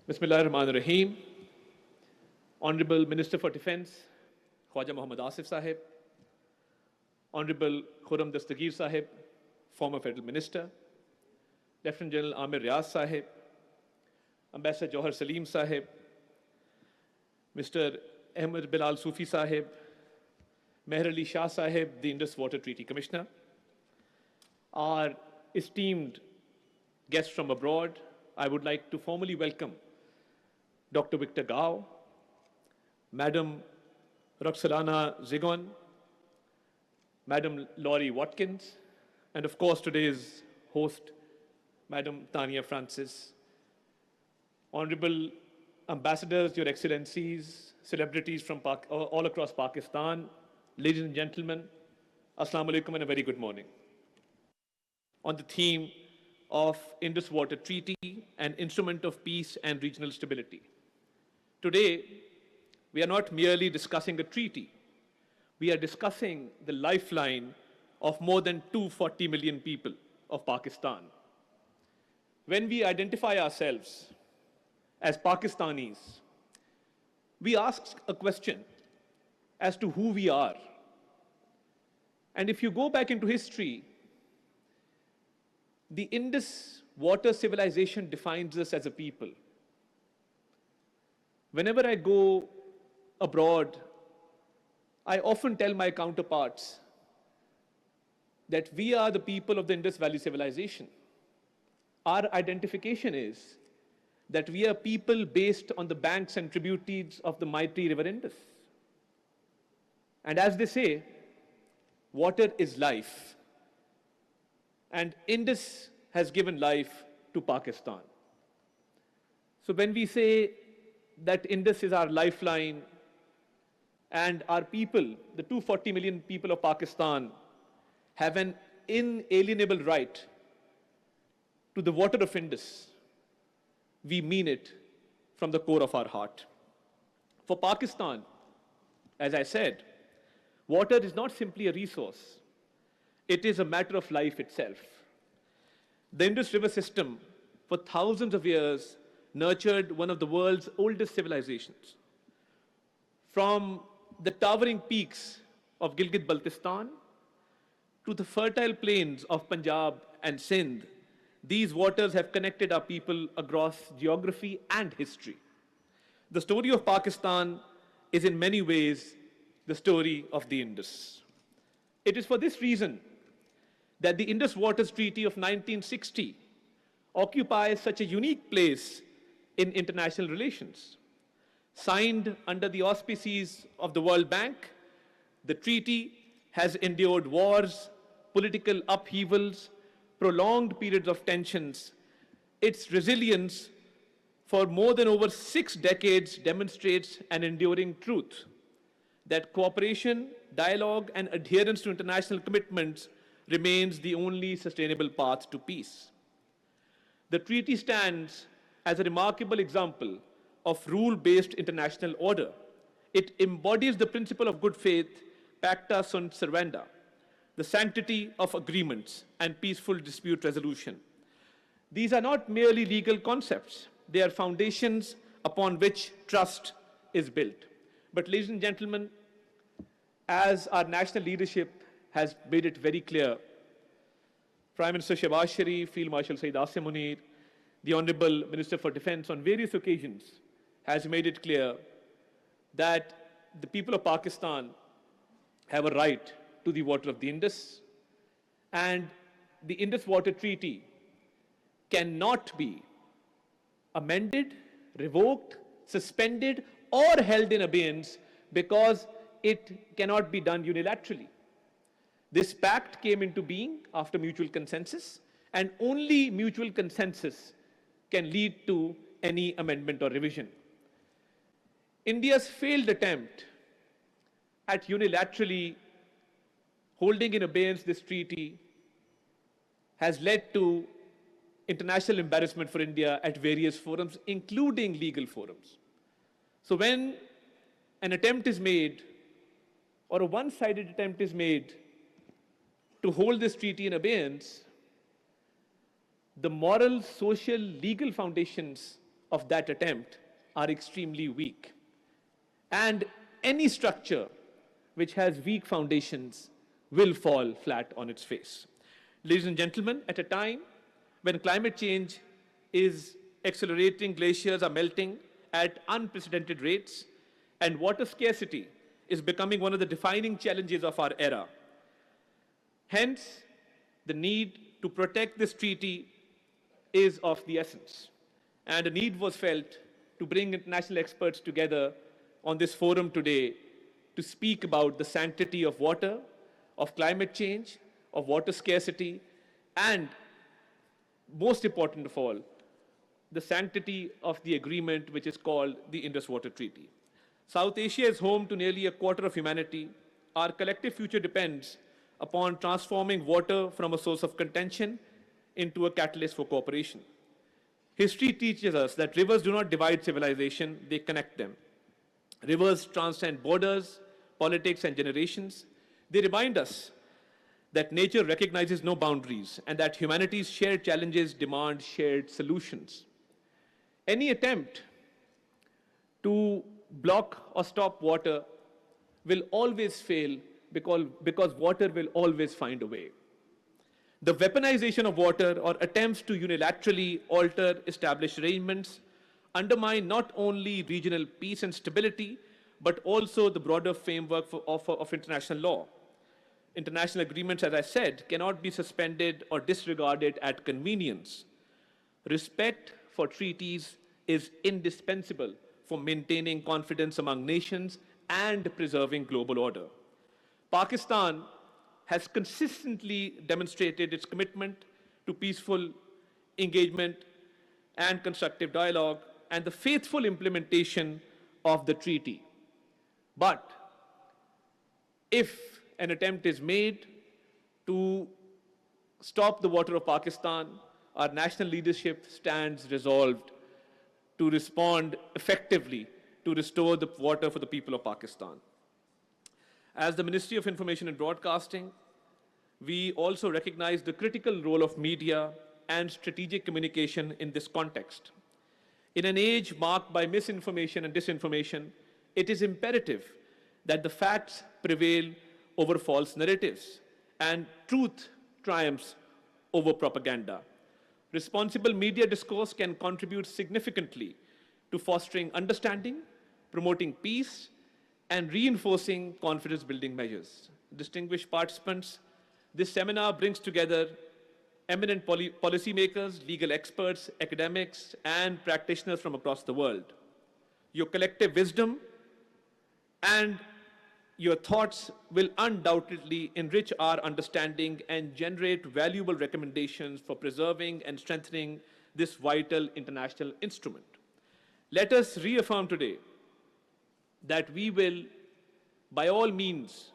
Bismillah ar-Rahman ar-Rahim. Honorable Minister for Defence, Khwaja Muhammad Asif Sahib, Honorable Khurram Dastagir Sahib, former Federal Minister, Lieutenant General Amir Riaz Sahib, Ambassador Johar Salim Sahib, Mr. Ahmed Bilal Sufi Sahib, Meher Ali Shah Sahib, the Indus Water Treaty Commissioner, our esteemed guests from abroad, I would like to formally welcome Dr. Victor Gao, Madam Roxalana Zigon, Madam Laurie Watkins, and of course today's host, Madam Tania Francis. Honorable ambassadors, Your Excellencies, celebrities from all across Pakistan, ladies and gentlemen, Assalamu alaikum and a very good morning. On the theme of Indus Water Treaty, an instrument of peace and regional stability. Today, we are not merely discussing a treaty. We are discussing the lifeline of more than 240 million people of Pakistan. When we identify ourselves as Pakistanis, we ask a question as to who we are. And if you go back into history, the Indus water civilization defines us as a people. Whenever I go abroad, I often tell my counterparts that we are the people of the Indus Valley civilization. Our identification is that we are people based on the banks and tributaries of the mighty river Indus. And as they say, water is life. And Indus has given life to Pakistan. So when we say that Indus is our lifeline and our people, the 240 million people of Pakistan, have an inalienable right to the water of Indus, we mean it from the core of our heart. For Pakistan, as I said, water is not simply a resource. It is a matter of life itself. The Indus River system, for thousands of years, nurtured one of the world's oldest civilizations. From the towering peaks of Gilgit-Baltistan to the fertile plains of Punjab and Sindh, these waters have connected our people across geography and history. The story of Pakistan is in many ways the story of the Indus. It is for this reason that the Indus Waters Treaty of 1960 occupies such a unique place in international relations. Signed under the auspices of the World Bank, the treaty has endured wars, political upheavals, prolonged periods of tensions. Its resilience for more than over 6 decades demonstrates an enduring truth that cooperation, dialogue, and adherence to international commitments remains the only sustainable path to peace. The treaty stands as a remarkable example of rule-based international order. It embodies the principle of good faith, pacta sunt servanda, the sanctity of agreements and peaceful dispute resolution. These are not merely legal concepts. They are foundations upon which trust is built. But ladies and gentlemen, as our national leadership has made it very clear, Prime Minister Shehbaz Sharif, Field Marshal Saeed Asim Munir, the Honorable Minister for Defence on various occasions has made it clear that the people of Pakistan have a right to the water of the Indus, and the Indus Water Treaty cannot be amended, revoked, suspended, or held in abeyance because it cannot be done unilaterally. This pact came into being after mutual consensus, and only mutual consensus can lead to any amendment or revision. India's failed attempt at unilaterally holding in abeyance this treaty has led to international embarrassment for India at various forums, including legal forums. So when an attempt is made, or a one-sided attempt is made to hold this treaty in abeyance, the moral, social, legal foundations of that attempt are extremely weak. And any structure which has weak foundations will fall flat on its face. Ladies and gentlemen, at a time when climate change is accelerating, glaciers are melting at unprecedented rates, and water scarcity is becoming one of the defining challenges of our era. Hence, the need to protect this treaty is of the essence. And a need was felt to bring international experts together on this forum today to speak about the sanctity of water, of climate change, of water scarcity, and most important of all, the sanctity of the agreement which is called the Indus Water Treaty. South Asia is home to nearly a quarter of humanity. Our collective future depends upon transforming water from a source of contention into a catalyst for cooperation. History teaches us that rivers do not divide civilization, they connect them. Rivers transcend borders, politics, and generations. They remind us that nature recognizes no boundaries and that humanity's shared challenges demand shared solutions. Any attempt to block or stop water will always fail because water will always find a way. The weaponization of water or attempts to unilaterally alter established arrangements undermine not only regional peace and stability, but also the broader framework of international law. International agreements, as I said, cannot be suspended or disregarded at convenience. Respect for treaties is indispensable for maintaining confidence among nations and preserving global order. Pakistan has consistently demonstrated its commitment to peaceful engagement and constructive dialogue and the faithful implementation of the treaty. But if an attempt is made to stop the water of Pakistan, our national leadership stands resolved to respond effectively to restore the water for the people of Pakistan. As the Ministry of Information and Broadcasting, we also recognize the critical role of media and strategic communication in this context. In an age marked by misinformation and disinformation, it is imperative that the facts prevail over false narratives and truth triumphs over propaganda. Responsible media discourse can contribute significantly to fostering understanding, promoting peace, and reinforcing confidence-building measures. Distinguished participants, this seminar brings together eminent policymakers, legal experts, academics, and practitioners from across the world. Your collective wisdom and your thoughts will undoubtedly enrich our understanding and generate valuable recommendations for preserving and strengthening this vital international instrument. Let us reaffirm today that we will, by all means,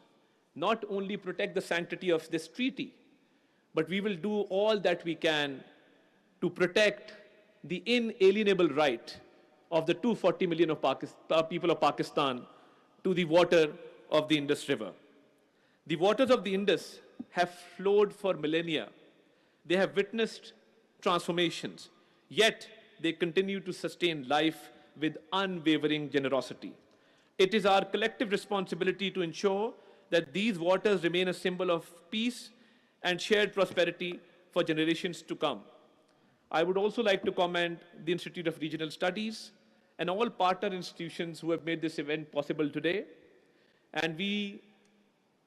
not only protect the sanctity of this treaty, but we will do all that we can to protect the inalienable right of the 240 million of people of Pakistan to the water of the Indus River. The waters of the Indus have flowed for millennia. They have witnessed transformations, yet they continue to sustain life with unwavering generosity. It is our collective responsibility to ensure that these waters remain a symbol of peace and shared prosperity for generations to come. I would also like to commend the Institute of Regional Studies and all partner institutions who have made this event possible today. And we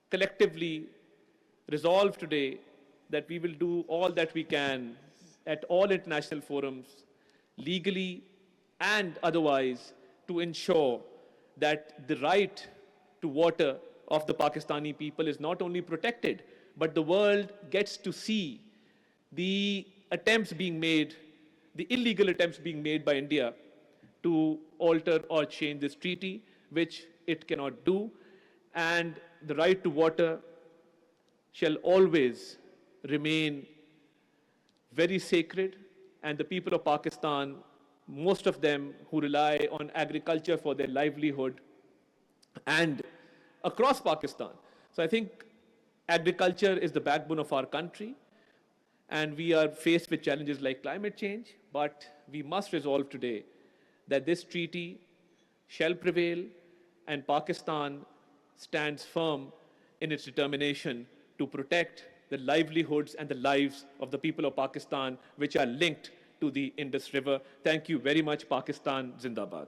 collectively resolve today that we will do all that we can at all international forums, legally and otherwise, to ensure that the right to water of the Pakistani people is not only protected, but the world gets to see the attempts being made, the illegal attempts being made by India to alter or change this treaty, which it cannot do. And the right to water shall always remain very sacred. And the people of Pakistan, most of them who rely on agriculture for their livelihood and across Pakistan. So I think agriculture is the backbone of our country. And we are faced with challenges like climate change, but we must resolve today that this treaty shall prevail and Pakistan stands firm in its determination to protect the livelihoods and the lives of the people of Pakistan, which are linked to the Indus River. Thank you very much, Pakistan. Zindabad.